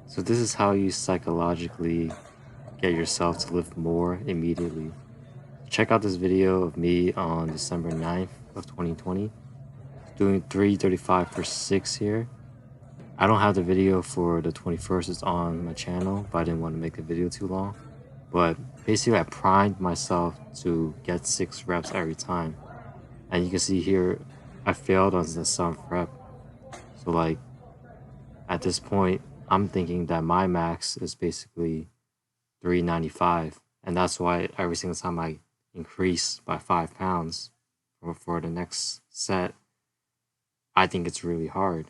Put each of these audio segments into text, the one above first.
So this is how you psychologically get yourself to lift more immediately. Check out this video of me on December 9th of 2020 doing 335 for 6 here. I don't have the video for the 21st, it's on my channel, but I didn't want to make the video too long. But basically I primed myself to get 6 reps every time. And you can see here I failed on the 7th rep. So like at this point I'm thinking that my max is basically 395, and that's why every single time I increase by 5 pounds for the next set, I think it's really hard.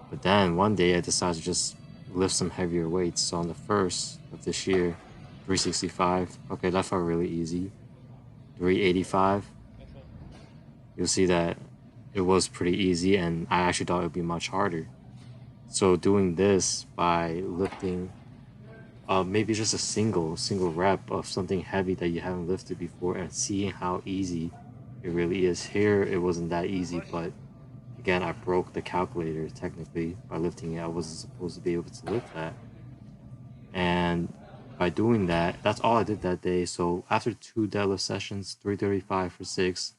But then one day I decided to just lift some heavier weights. So on the first of this year, 365, okay, that felt really easy. 385, you'll see that it was pretty easy, and I actually thought it would be much harder. So doing this by lifting maybe just a single rep of something heavy that you haven't lifted before and seeing how easy it really is. Here it wasn't that easy, but again I broke the calculator technically by lifting it. I wasn't supposed to be able to lift that, and by doing that, that's all I did that day. So after 2 deadlift sessions, 335 for 6,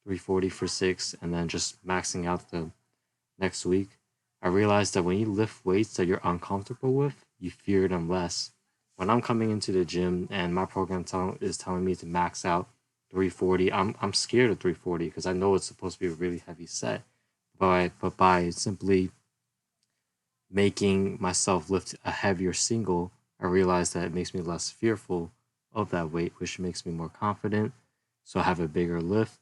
340 for 6, and then just maxing out the next week, I realized that when you lift weights that you're uncomfortable with, you fear them less. When I'm coming into the gym and my program is telling me to max out 340, I'm scared of 340 because I know it's supposed to be a really heavy set. But by simply making myself lift a heavier single, I realized that it makes me less fearful of that weight, which makes me more confident. So I have a bigger lift.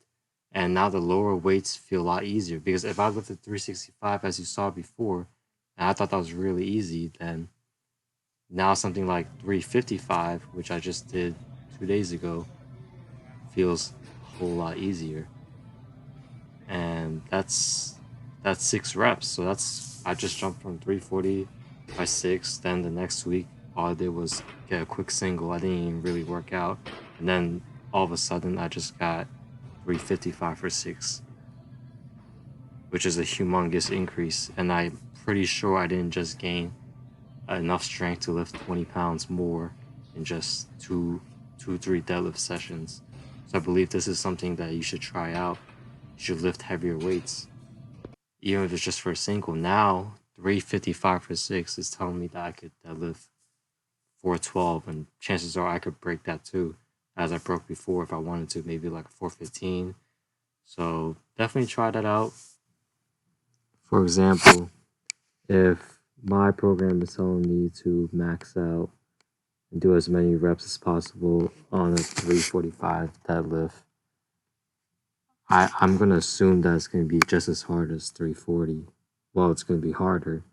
And now the lower weights feel a lot easier because if I lifted 365 as you saw before, and I thought that was really easy, then now something like 355, which I just did 2 days ago, feels a whole lot easier. And that's 6 reps. So I just jumped from 340 by 6. Then the next week, all I did was get a quick single. I didn't even really work out. And then all of a sudden, I just got 355 for 6, which is a humongous increase. And I'm pretty sure I didn't just gain enough strength to lift 20 pounds more in just 3 deadlift sessions. So I believe this is something that you should try out. You should lift heavier weights, even if it's just for a single. Now, 355 for 6 is telling me that I could deadlift 412, and chances are I could break that too, as I broke before if I wanted to, maybe like 415. So definitely try that out. For example, if my program is telling me to max out and do as many reps as possible on a 345 deadlift, I'm gonna assume that it's gonna be just as hard as 340. Well, it's gonna be harder.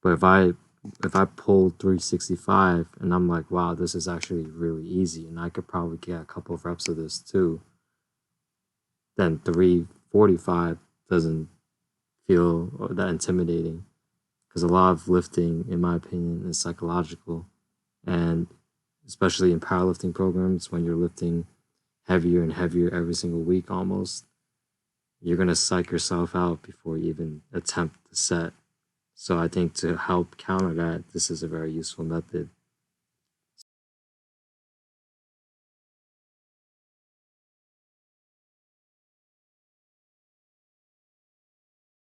But if I pull 365 and I'm like, wow, this is actually really easy, and I could probably get a couple of reps of this too, then 345 doesn't feel that intimidating. Because a lot of lifting, in my opinion, is psychological. And especially in powerlifting programs, when you're lifting heavier and heavier every single week almost, you're going to psych yourself out before you even attempt the set. So I think to help counter that, this is a very useful method.